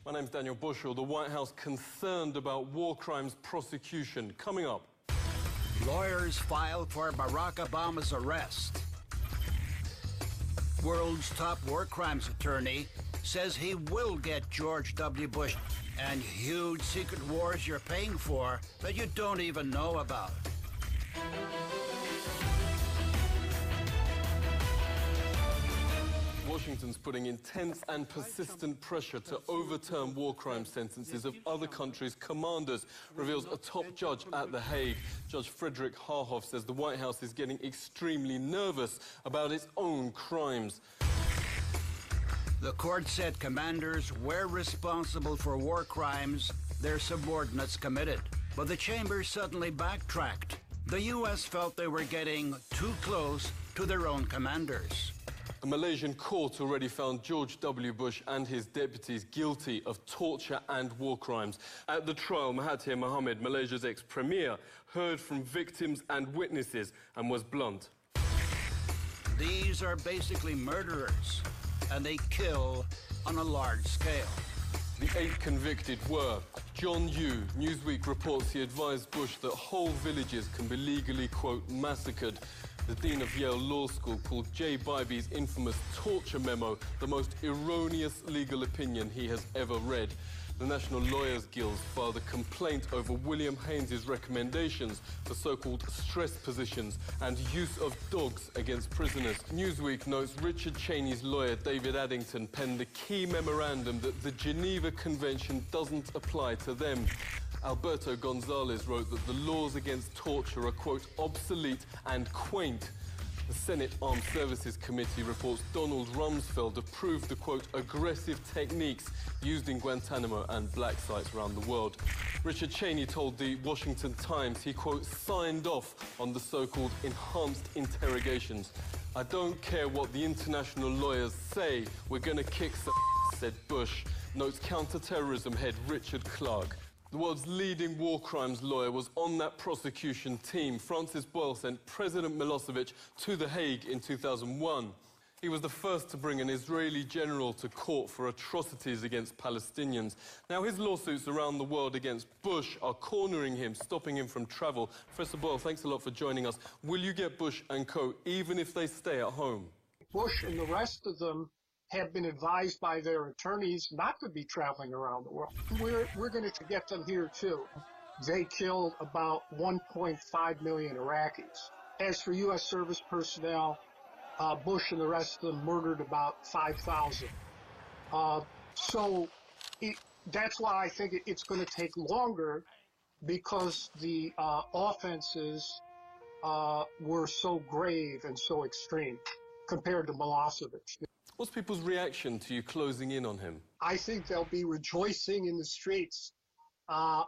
My name's Daniel Bushell. The White House concerned about war crimes prosecution. Coming up. Lawyers file for Barack Obama's arrest. World's top war crimes attorney says he will get George W. Bush. And huge secret wars you're paying for that you don't even know about. Washington's putting intense and persistent pressure to overturn war crime sentences of other countries' commanders, reveals a top judge at The Hague. Judge Frederick Harhoff says the White House is getting extremely nervous about its own crimes. The court said commanders were responsible for war crimes their subordinates committed. But the chamber suddenly backtracked. The U.S. felt they were getting too close to their own commanders. A Malaysian court already found George W. Bush and his deputies guilty of torture and war crimes. At the trial, Mahathir Mohamad, Malaysia's ex-premier, heard from victims and witnesses and was blunt. These are basically murderers, and they kill on a large scale. The 8 convicted were John Yoo. Newsweek reports he advised Bush that whole villages can be legally, quote, massacred. The dean of Yale Law School called Jay Bybee's infamous torture memo the most erroneous legal opinion he has ever read. The National Lawyers Guild filed a complaint over William Haynes' recommendations for so-called stress positions and use of dogs against prisoners. Newsweek notes Richard Cheney's lawyer David Addington penned the key memorandum that the Geneva Convention doesn't apply to them. Alberto Gonzalez wrote that the laws against torture are, quote, obsolete and quaint. The Senate Armed Services Committee reports Donald Rumsfeld approved the, quote, aggressive techniques used in Guantanamo and black sites around the world. Richard Cheney told the Washington Times he, quote, signed off on the so-called enhanced interrogations. I don't care what the international lawyers say, we're going to kick some said Bush, notes counter-terrorism head Richard Clarke. The world's leading war crimes lawyer was on that prosecution team. Francis Boyle sent President Milosevic to The Hague in 2001. He was the first to bring an Israeli general to court for atrocities against Palestinians. Now, his lawsuits around the world against Bush are cornering him, stopping him from travel. Professor Boyle, thanks a lot for joining us. Will you get Bush and co, even if they stay at home? Bush and the rest of them have been advised by their attorneys not to be traveling around the world. We're going to get them here, too. They killed about 1.5 million Iraqis. As for U.S. service personnel, Bush and the rest of them murdered about 5,000. That's why I think it's going to take longer, because the offenses were so grave and so extreme compared to Milosevic. What's people's reaction to you closing in on him? I think they'll be rejoicing in the streets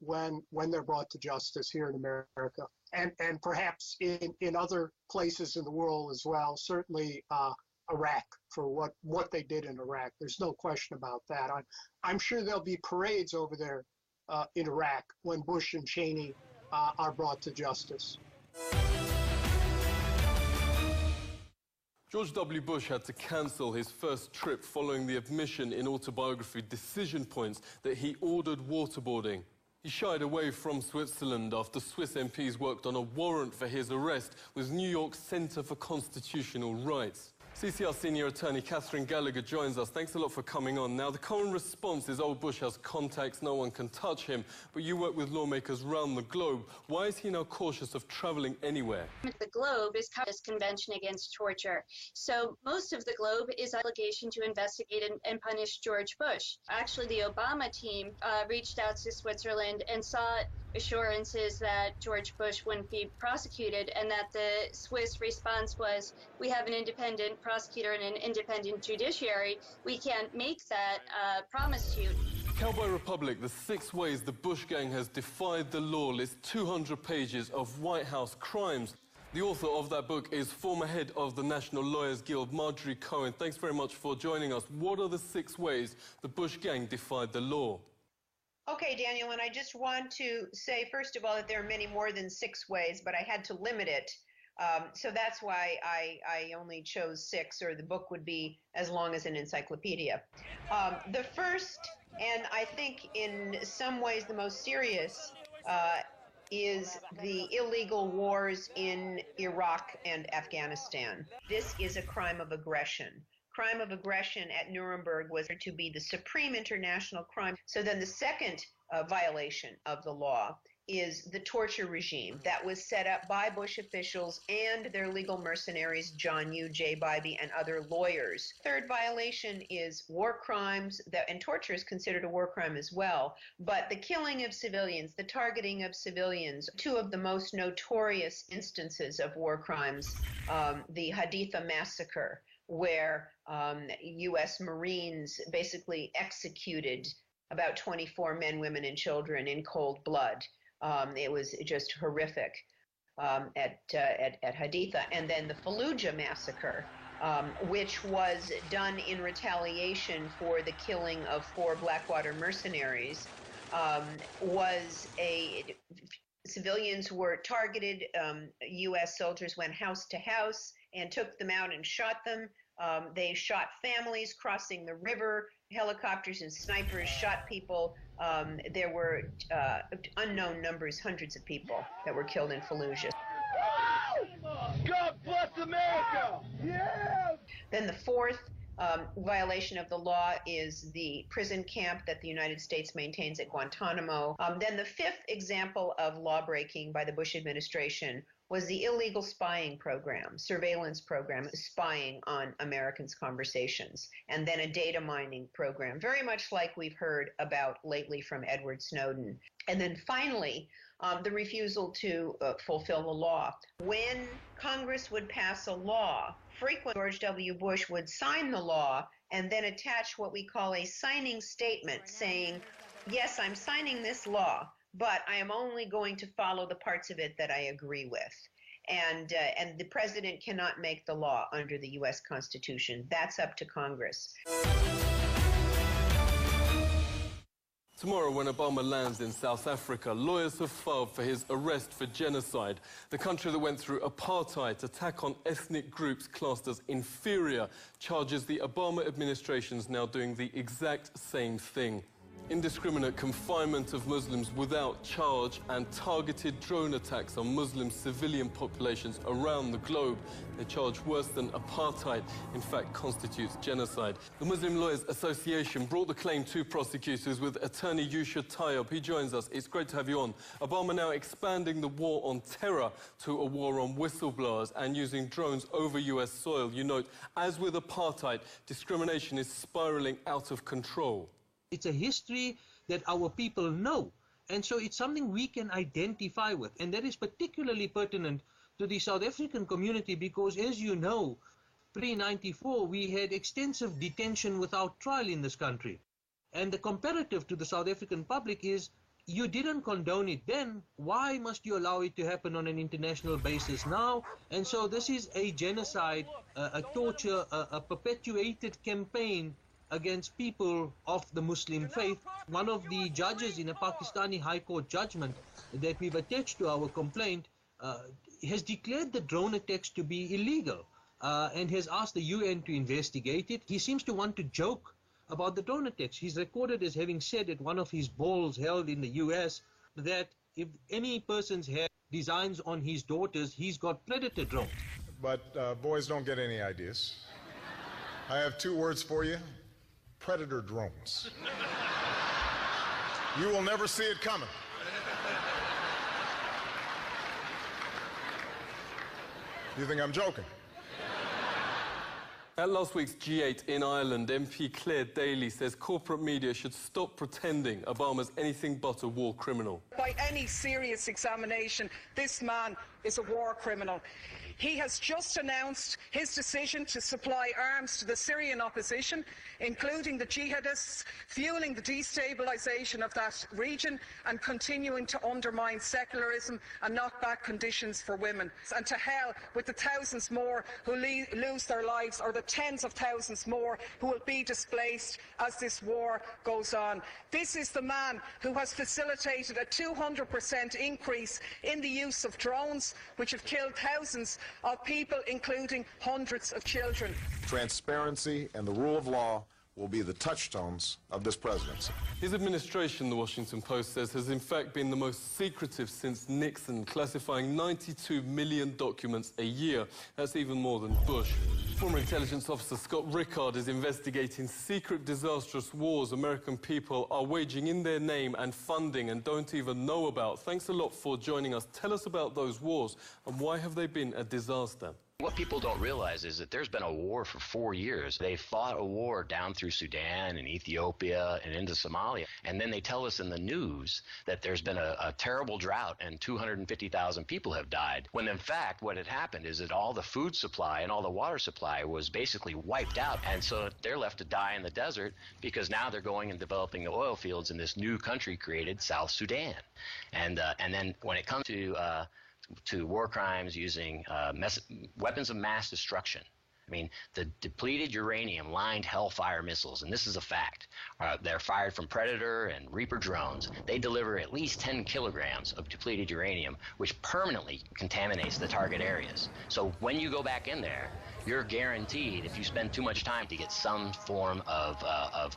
when they're brought to justice here in America, and perhaps in other places in the world as well. Certainly Iraq, for what they did in Iraq. There's no question about that. I'm sure there'll be parades over there in Iraq when Bush and Cheney are brought to justice. George W. Bush had to cancel his first trip following the admission in autobiography Decision Points that he ordered waterboarding. He shied away from Switzerland after Swiss MPs worked on a warrant for his arrest with New York's Center for Constitutional Rights. CCR senior attorney Catherine Gallagher joins us. Thanks a lot for coming on. Now, the common response is, oh, Bush has contacts, no one can touch him. But you work with lawmakers around the globe. Why is he now cautious of traveling anywhere? The globe is this Convention Against Torture. So most of the globe is an obligation to investigate and punish George Bush. Actually, the Obama team reached out to Switzerland and sought assurances that George Bush wouldn't be prosecuted, and that the Swiss response was, we have an independent prosecutor and an independent judiciary. We can't make that promise to you. Cowboy Republic, the 6 ways the Bush gang has defied the law, lists 200 pages of White House crimes. The author of that book is former head of the National Lawyers Guild, Marjorie Cohen. Thanks very much for joining us. What are the 6 ways the Bush gang defied the law? Okay, Daniel, and I just want to say, first of all, that there are many more than 6 ways, but I had to limit it So that's why I only chose 6, or the book would be as long as an encyclopedia. The first, and I think in some ways the most serious, is the illegal wars in Iraq and Afghanistan. This is a crime of aggression. Crime of aggression at Nuremberg was to be the supreme international crime. So then the second violation of the law is the torture regime that was set up by Bush officials and their legal mercenaries, John Yoo, Jay Bybee, and other lawyers. Third violation is war crimes, and torture is considered a war crime as well. But the killing of civilians, the targeting of civilians, 2 of the most notorious instances of war crimes, the Haditha massacre, where U.S. Marines basically executed about 24 men, women, and children in cold blood. It was just horrific at Haditha. And then the Fallujah massacre, which was done in retaliation for the killing of 4 Blackwater mercenaries, civilians were targeted. U.S. soldiers went house to house and took them out and shot them. They shot families crossing the river. Helicopters and snipers shot people. There were unknown numbers, hundreds of people that were killed in Fallujah. God bless America! Yeah! Then the fourth violation of the law is the prison camp that the United States maintains at Guantanamo. Then the fifth example of law breaking by the Bush administration was the illegal spying program, surveillance program, spying on Americans' conversations, and then a data mining program, very much like we've heard about lately from Edward Snowden. And then finally, the refusal to fulfill the law. When Congress would pass a law, frequently George W. Bush would sign the law and then attach what we call a signing statement saying, yes, I'm signing this law, but I am only going to follow the parts of it that I agree with. And the president cannot make the law under the U.S. Constitution. That's up to Congress. Tomorrow, when Obama lands in South Africa, lawyers have filed for his arrest for genocide. The country that went through apartheid, attack on ethnic groups classed as inferior, charges the Obama administration's now doing the exact same thing. Indiscriminate confinement of Muslims without charge and targeted drone attacks on Muslim civilian populations around the globe. They charge worse than apartheid, in fact, constitutes genocide. The Muslim Lawyers Association brought the claim to prosecutors with attorney Yusha Tayyab. He joins us. It's great to have you on. Obama now expanding the war on terror to a war on whistleblowers and using drones over U.S. soil. You note, as with apartheid, discrimination is spiraling out of control. It's a history that our people know, and so it's something we can identify with, and that is particularly pertinent to the South African community because, as you know, pre-94 we had extensive detention without trial in this country, and the comparative to the South African public is you didn't condone it then, why must you allow it to happen on an international basis now? And so this is a genocide, a torture, a perpetuated campaign against people of the Muslim faith. One of the judges in a Pakistani High Court judgment that we've attached to our complaint has declared the drone attacks to be illegal and has asked the UN to investigate it. He seems to want to joke about the drone attacks. He's recorded as having said at one of his balls held in the US that if any person's had designs on his daughters, he's got predator drones. But boys don't get any ideas. I have 2 words for you. Predator drones. You will never see it coming. You think I'm joking? At last week's G8 in Ireland, MP Claire Daly says corporate media should stop pretending Obama's anything but a war criminal. By any serious examination, this man is a war criminal. He has just announced his decision to supply arms to the Syrian opposition, including the jihadists, fueling the destabilisation of that region and continuing to undermine secularism and knock back conditions for women. And to hell with the thousands more who lose their lives, or the tens of thousands more who will be displaced as this war goes on. This is the man who has facilitated a 200% increase in the use of drones, which have killed thousands of people, including hundreds of children. Transparency and the rule of law will be the touchstones of this presidency. His administration, the Washington Post says, has in fact been the most secretive since Nixon, classifying 92 million documents a year. That's even more than Bush. Former intelligence officer Scott Rickard is investigating secret, disastrous wars American people are waging in their name and funding and don't even know about. Thanks a lot for joining us. Tell us about those wars and why have they been a disaster? What people don't realize is that there's been a war for 4 years. They fought a war down through Sudan and Ethiopia and into Somalia. And then they tell us in the news that there's been a terrible drought and 250,000 people have died. When in fact, what had happened is that all the food supply and all the water supply was basically wiped out. And so they're left to die in the desert because now they're going and developing the oil fields in this new country created South Sudan. And then when it comes to war crimes using weapons of mass destruction. I mean, the depleted uranium-lined Hellfire missiles, and this is a fact, they're fired from Predator and Reaper drones. They deliver at least 10 kilograms of depleted uranium, which permanently contaminates the target areas. So when you go back in there, you're guaranteed, if you spend too much time, to get some form of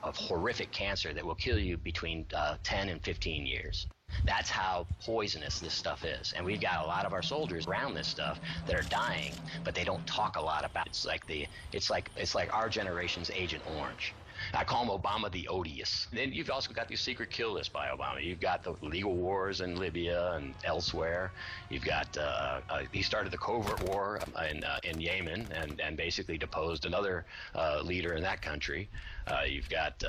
horrific cancer that will kill you between 10 and 15 years. That's how poisonous this stuff is. And we've got a lot of our soldiers around this stuff that are dying, but they don't talk a lot about it. It's like our generation's Agent Orange. I call him Obama the Odious. Then you've also got the secret kill list by Obama. You've got the legal wars in Libya and elsewhere. You've got, he started the covert war in Yemen and basically deposed another leader in that country. You've got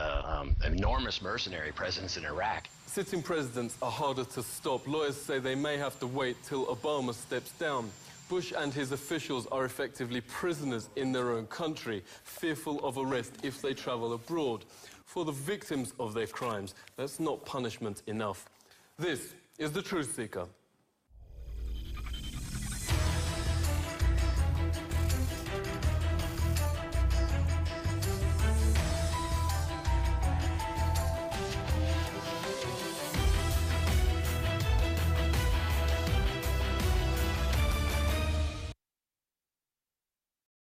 enormous mercenary presence in Iraq. Sitting presidents are harder to stop. Lawyers say they may have to wait till Obama steps down. Bush and his officials are effectively prisoners in their own country, fearful of arrest if they travel abroad. For the victims of their crimes, that's not punishment enough. This is The Truth Seeker.